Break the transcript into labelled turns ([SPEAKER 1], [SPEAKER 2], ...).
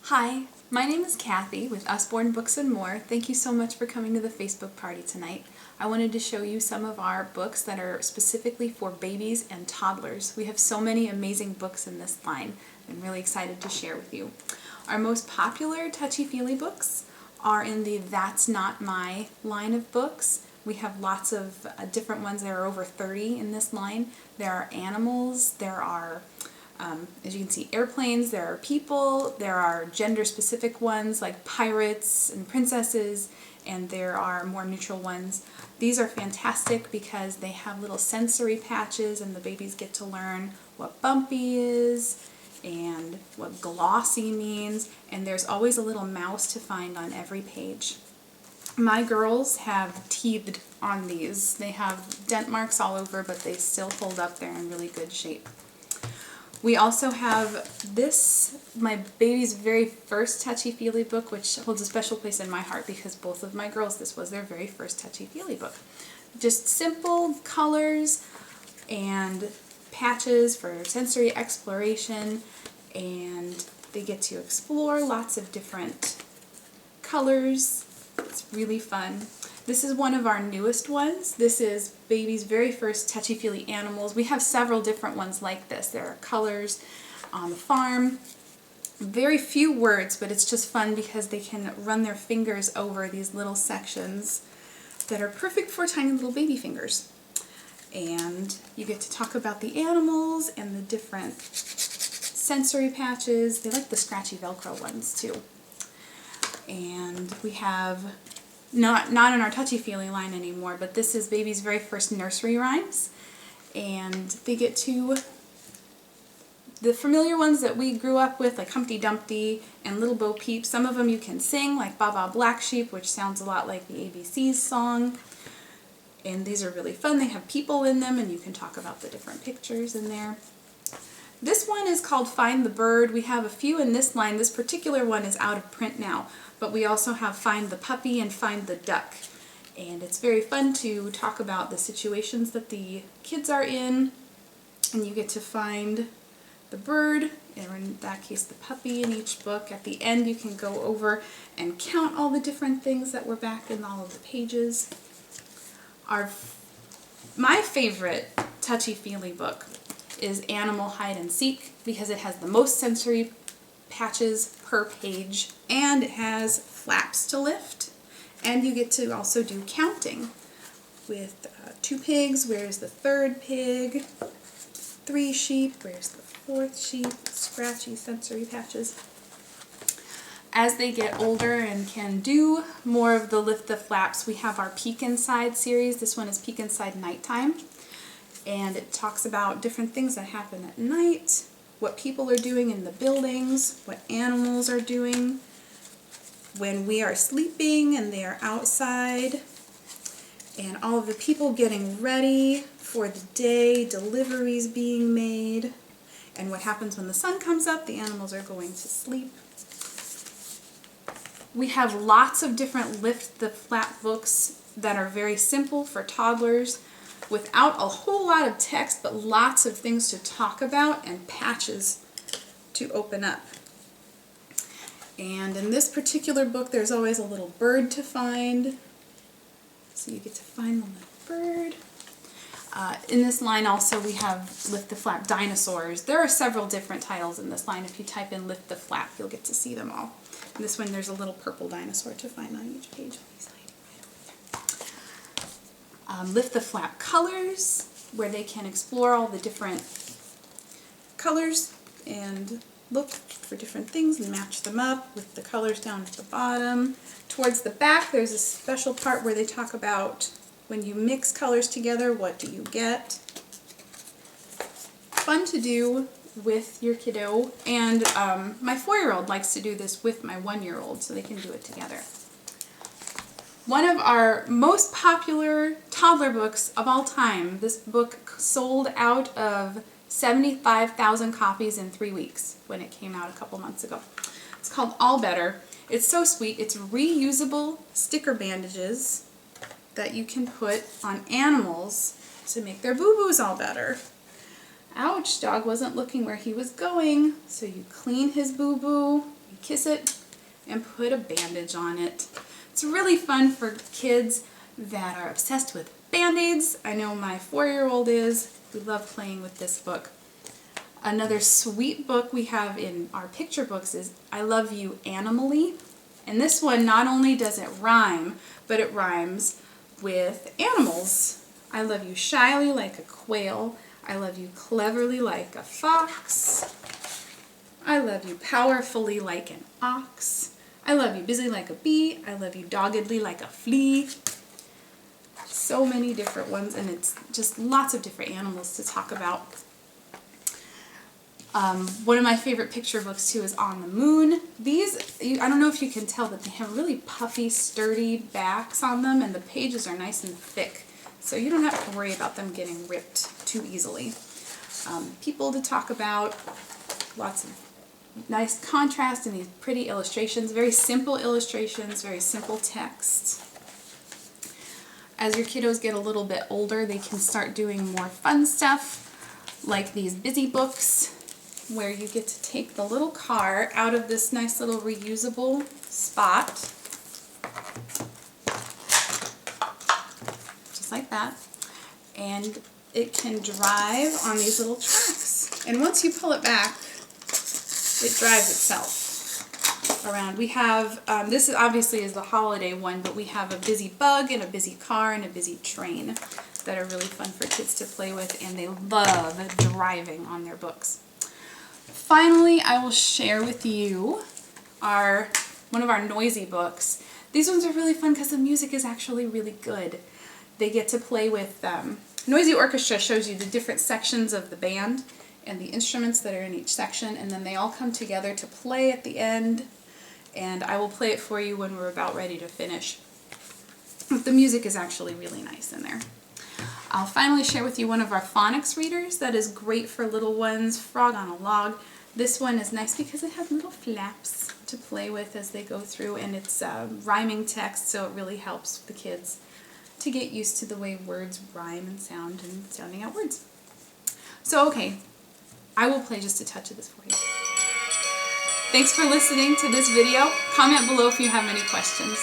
[SPEAKER 1] Hi, my name is Cathy with Usborne Books and More. Thank you so much for coming to the Facebook party tonight. I wanted to show you some of our books that are specifically for babies and toddlers. We have so many amazing books in this line. I'm really excited to share with you. Our most popular touchy-feely books are in the That's Not My line of books. We have lots of different ones. There are over 30 in this line. There are animals, there are as you can see, airplanes, there are people, there are gender-specific ones like pirates and princesses, and there are more neutral ones. These are fantastic because they have little sensory patches and the babies get to learn what bumpy is and what glossy means, and there's always a little mouse to find on every page. My girls have teethed on these. They have dent marks all over, but they still hold up. They're in really good shape. We also have this, my baby's very first touchy-feely book, which holds a special place in my heart because both of my girls, this was their very first touchy-feely book. Just simple colors and patches for sensory exploration, and they get to explore lots of different colors. It's really fun. This is one of our newest ones. This is baby's very first touchy-feely animals. We have several different ones like this. There are colors on the farm. Very few words, but it's just fun because they can run their fingers over these little sections that are perfect for tiny little baby fingers. And you get to talk about the animals and the different sensory patches. They like the scratchy Velcro ones too. And we have not in our touchy-feely line anymore, but this is baby's very first nursery rhymes, and they get to the familiar ones that we grew up with, like Humpty Dumpty and Little Bo Peep. Some of them you can sing, like Baa Baa Black Sheep, which sounds a lot like the ABC's song, and these are really fun. They have people in them, and you can talk about the different pictures in there. This one is called Find the Bird. We have a few in this line. This particular one is out of print now, but we also have Find the Puppy and Find the Duck. And it's very fun to talk about the situations that the kids are in, and you get to find the bird, or in that case the puppy, in each book. At the end you can go over and count all the different things that were back in all of the pages. My favorite touchy-feely book is Animal Hide and Seek because it has the most sensory patches per page, and it has flaps to lift, and you get to also do counting with 2 pigs, where's the 3rd pig, 3 sheep, where's the 4th sheep, scratchy sensory patches. As they get older and can do more of the lift the flaps, we have our Peek Inside series. This one is Peek Inside Nighttime, and it talks about different things that happen at night, what people are doing in the buildings, what animals are doing when we are sleeping and they are outside, and all of the people getting ready for the day, deliveries being made, and what happens when the sun comes up, the animals are going to sleep. We have lots of different lift the flap books that are very simple for toddlers, without a whole lot of text, but lots of things to talk about and patches to open up. And in this particular book, there's always a little bird to find. So you get to find the little bird. In this line also we have Lift the Flap Dinosaurs. There are several different titles in this line. If you type in Lift the Flap, you'll get to see them all. In this one, there's a little purple dinosaur to find on each page. Lift the Flap Colors, where they can explore all the different colors and look for different things and match them up with the colors down at the bottom. Towards the back, there's a special part where they talk about when you mix colors together, what do you get? Fun to do with your kiddo, and my 4-year-old likes to do this with my 1-year-old, so they can do it together. One of our most popular toddler books of all time. This book sold out of 75,000 copies in 3 weeks when it came out a couple months ago. It's called All Better. It's so sweet. It's reusable sticker bandages that you can put on animals to make their boo-boos all better. Ouch, dog wasn't looking where he was going, so you clean his boo-boo You kiss it and put a bandage on it. It's really fun for kids that are obsessed with Band-Aids. I know my 4-year-old is. We love playing with this book. Another sweet book we have in our picture books is I Love You Animally. And this one, not only does it rhyme, but it rhymes with animals. I love you shyly like a quail. I love you cleverly like a fox. I love you powerfully like an ox. I love you busy like a bee. I love you doggedly like a flea. So many different ones, and it's just lots of different animals to talk about. One of my favorite picture books too is On the Moon. These, I don't know if you can tell, but they have really puffy, sturdy backs on them, and the pages are nice and thick, so you don't have to worry about them getting ripped too easily. People to talk about, lots of nice contrast and these pretty illustrations, very simple illustrations, very simple text. As your kiddos get a little bit older, they can start doing more fun stuff, like these busy books, where you get to take the little car out of this nice little reusable spot, just like that, and it can drive on these little tracks. And once you pull it back, it drives itself around. We have, this is obviously is the holiday one, but we have a busy bug and a busy car and a busy train that are really fun for kids to play with, and they love driving on their books. Finally, I will share with you one of our noisy books. These ones are really fun because the music is actually really good. They get to play with, Noisy Orchestra shows you the different sections of the band and the instruments that are in each section, and then they all come together to play at the end, and I will play it for you when we're about ready to finish. The music is actually really nice in there. I'll finally share with you one of our phonics readers that is great for little ones, Frog on a Log. This one is nice because it has little flaps to play with as they go through, and it's rhyming text, so it really helps the kids to get used to the way words rhyme and sounding out words. So, okay, I will play just a touch of this for you. Thanks for listening to this video. Comment below if you have any questions.